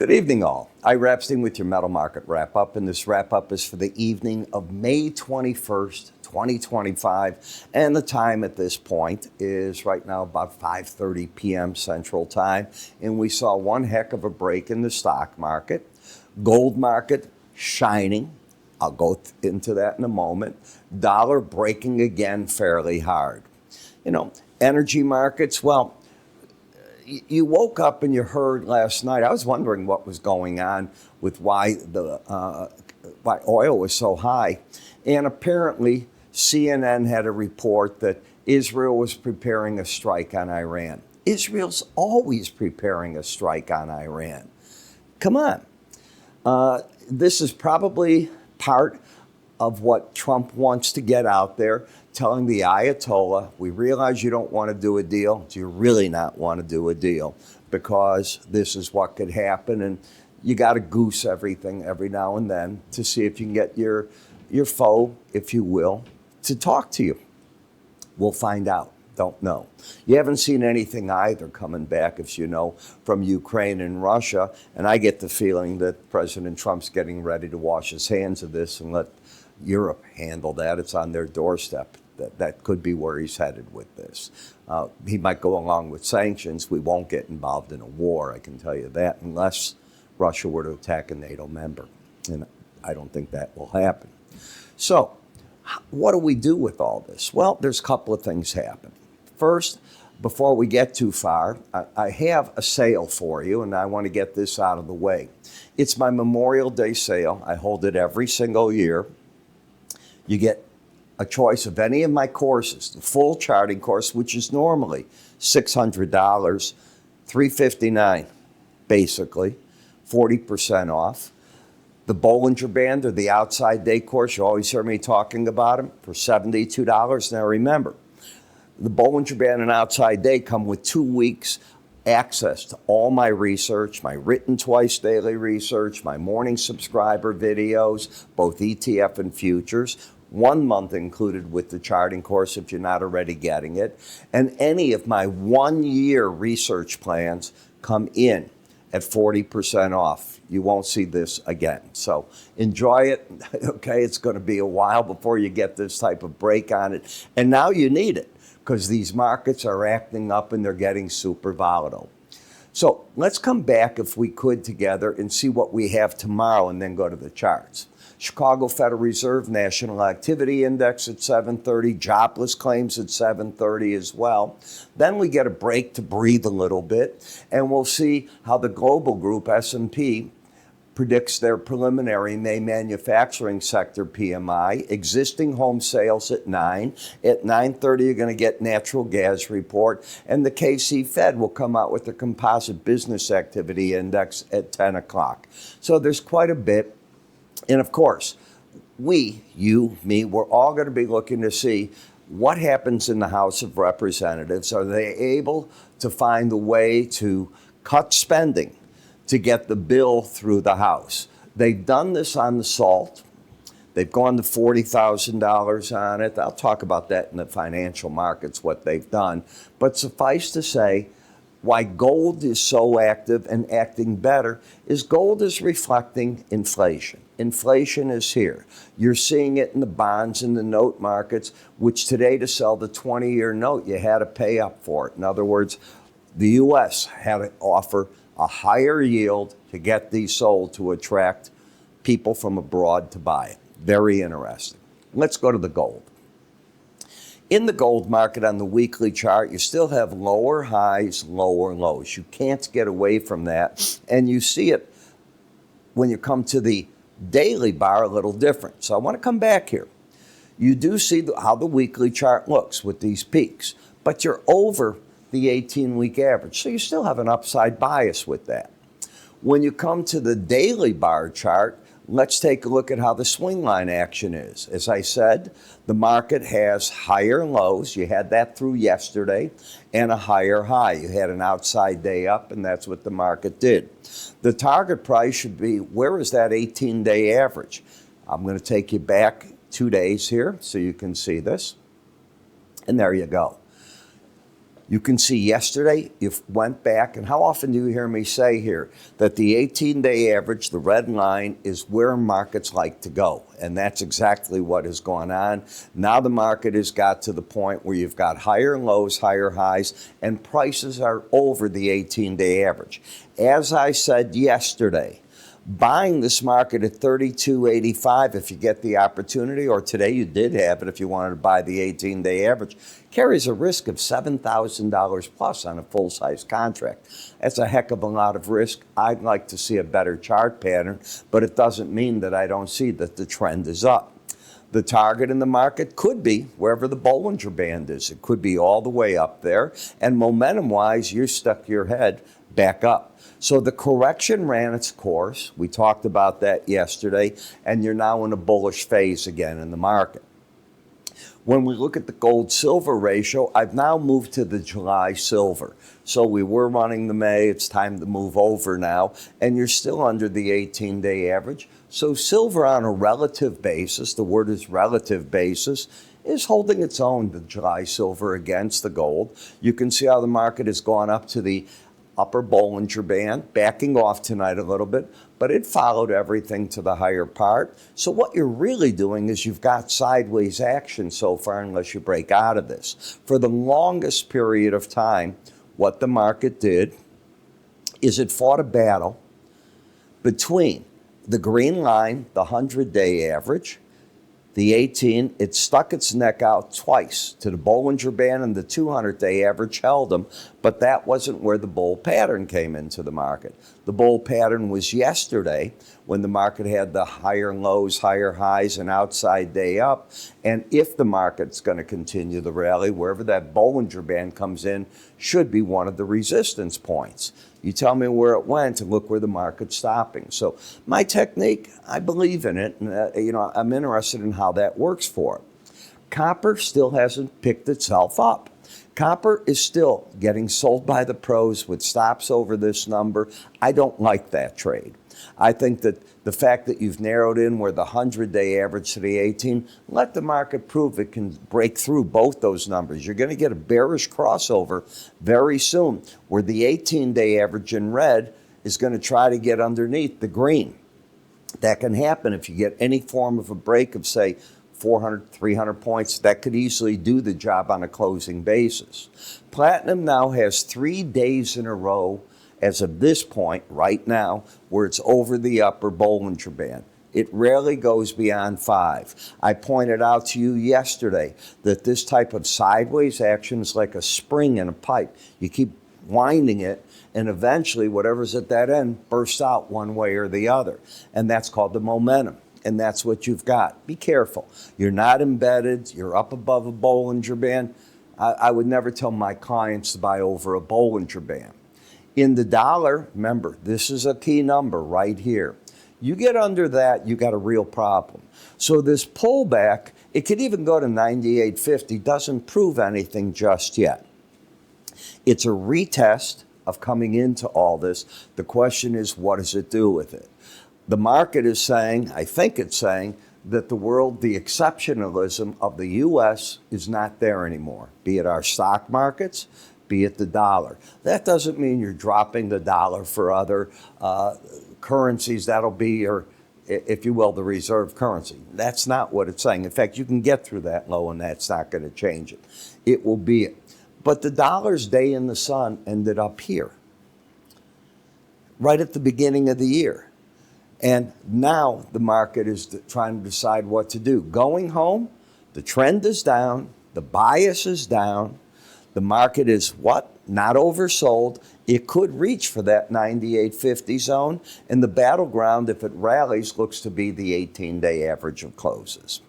Good evening, all. Ira Epstein with your metal market wrap-up, and this wrap-up is for the evening of May 21st, 2025, and the time at this point is right now about 5:30 p.m. Central Time, and we saw one heck of a break in the stock market. Gold market shining. I'll go into that in a moment. Dollar breaking again fairly hard. Energy markets, well, you woke up and you heard last night. I was wondering what was going on with why oil was so high, and apparently CNN had a report that Israel was preparing a strike on Iran. Israel's always preparing a strike on Iran. Come on, this is probably part of what Trump wants to get out there, telling the Ayatollah, we realize you don't want to do a deal. Do you really not want to do a deal? Because this is what could happen, and you got to goose everything every now and then to see if you can get your foe, if you will, to talk to you. We'll find out. Don't know. You haven't seen anything either coming back, as you know, from Ukraine and Russia, and I get the feeling that President Trump's getting ready to wash his hands of this and let Europe handle that. It's on their doorstep. That could be where he's headed with this. He might go along with sanctions. We won't get involved in a war, I can tell you that, unless Russia were to attack a NATO member. And I don't think that will happen. So what do we do with all this? Well, there's a couple of things happening. First, before we get too far, I have a sale for you, and I want to get this out of the way. It's my Memorial Day sale. I hold it every single year. You get a choice of any of my courses, the full charting course, which is normally $600, $359, basically, 40% off. The Bollinger Band or the Outside Day course, you always hear me talking about them, for $72. Now remember, the Bollinger Band and Outside Day come with 2 weeks access to all my research, my written twice daily research, my morning subscriber videos, both ETF and futures, 1 month included with the charting course if you're not already getting it, and any of my 1-year research plans come in at 40% off. You won't see this again. So enjoy it. Okay, it's going to be a while before you get this type of break on it. And now you need it because these markets are acting up and they're getting super volatile. So let's come back, if we could, together and see what we have tomorrow and then go to the charts. Chicago Federal Reserve National Activity Index at 7:30, jobless claims at 7:30 as well. Then we get a break to breathe a little bit, and we'll see how the global group, S&P, predicts their preliminary May manufacturing sector PMI, existing home sales at 9. At 9:30, you're going to get natural gas report, and the KC Fed will come out with the composite business activity index at 10 o'clock. So there's quite a bit. And of course, we, you, me, we're all going to be looking to see what happens in the House of Representatives. Are they able to find a way to cut spending to get the bill through the House? They've done this on the SALT. They've gone to $40,000 on it. I'll talk about that in the financial markets, what they've done. But suffice to say, why gold is so active and acting better is gold is reflecting inflation. Inflation is here. You're seeing it in the bonds and the note markets, which today to sell the 20-year note, you had to pay up for it. In other words, the U.S. had to offer a higher yield to get these sold to attract people from abroad to buy it. Very interesting. Let's go to the gold. In the gold market on the weekly chart, you still have lower highs, lower lows. You can't get away from that. And you see it when you come to the daily bar a little different. So I want to come back here. You do see how the weekly chart looks with these peaks, but you're over the 18-week average. So you still have an upside bias with that. When you come to the daily bar chart, let's take a look at how the swing line action is. As I said, the market has higher lows. You had that through yesterday, and a higher high. You had an outside day up, and that's what the market did. The target price should be, where is that 18-day average? I'm going to take you back 2 days here so you can see this. And there you go. You can see yesterday, it went back, and how often do you hear me say here that the 18-day average, the red line, is where markets like to go, and that's exactly what has gone on. Now the market has got to the point where you've got higher lows, higher highs, and prices are over the 18-day average. As I said yesterday, buying this market at 32.85 if you get the opportunity, or today you did have it if you wanted to buy the 18-day average, carries a risk of $7,000 plus on a full-size contract. That's a heck of a lot of risk. I'd like to see a better chart pattern, but it doesn't mean that I don't see that the trend is up. The target in the market could be wherever the Bollinger Band is. It could be all the way up there, and momentum-wise, you stuck your head back up. So the correction ran its course. We talked about that yesterday, and you're now in a bullish phase again in the market. When we look at the gold-silver ratio, I've now moved to the July silver. So we were running the May. It's time to move over now, and you're still under the 18-day average. So silver on a relative basis, the word is relative basis, is holding its own, the July silver against the gold. You can see how the market has gone up to the upper Bollinger Band, backing off tonight a little bit, but it followed everything to the higher part. So what you're really doing is you've got sideways action so far unless you break out of this. For the longest period of time, what the market did is it fought a battle between the green line, the 100-day average, the 18, it stuck its neck out twice to the Bollinger Band, and the 200-day average held them, but that wasn't where the bull pattern came into the market. The bull pattern was yesterday when the market had the higher lows, higher highs, and outside day up, and if the market's going to continue the rally, wherever that Bollinger Band comes in should be one of the resistance points. You tell me where it went, and look where the market's stopping. So my technique, I believe in it, and I'm interested in how that works for it. Copper still hasn't picked itself up. Copper is still getting sold by the pros with stops over this number. I don't like that trade. I think that the fact that you've narrowed in where the 100-day average to the 18, let the market prove it can break through both those numbers. You're going to get a bearish crossover very soon where the 18-day average in red is going to try to get underneath the green. That can happen if you get any form of a break of, say, 400, 300 points. That could easily do the job on a closing basis. Platinum now has 3 days in a row as of this point right now where it's over the upper Bollinger Band. It rarely goes beyond 5. I pointed out to you yesterday that this type of sideways action is like a spring in a pipe. You keep winding it, and eventually whatever's at that end bursts out one way or the other, and that's called the momentum. And that's what you've got. Be careful. You're not embedded. You're up above a Bollinger Band. I would never tell my clients to buy over a Bollinger Band. In the dollar, remember, this is a key number right here. You get under that, you got a real problem. So this pullback, it could even go to 98.50, doesn't prove anything just yet. It's a retest of coming into all this. The question is, what does it do with it? The market is saying, I think it's saying, that the world, the exceptionalism of the U.S. is not there anymore, be it our stock markets, be it the dollar. That doesn't mean you're dropping the dollar for other currencies. That'll be your, if you will, the reserve currency. That's not what it's saying. In fact, you can get through that low, and that's not going to change it. It will be it. But the dollar's day in the sun ended up here, right at the beginning of the year. And now the market is trying to decide what to do. Going home, the trend is down, the bias is down, the market is what? Not oversold. It could reach for that 98.50 zone, and the battleground, if it rallies, looks to be the 18-day average of closes.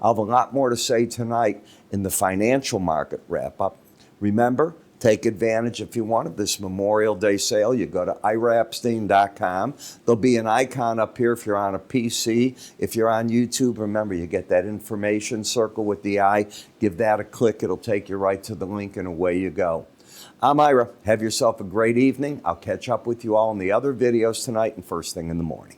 I'll have a lot more to say tonight in the financial market wrap-up. Remember, take advantage if you want of this Memorial Day sale. You go to iraepstein.com. There'll be an icon up here if you're on a PC. If you're on YouTube, remember, you get that information circle with the eye. Give that a click. It'll take you right to the link, and away you go. I'm Ira. Have yourself a great evening. I'll catch up with you all in the other videos tonight and first thing in the morning.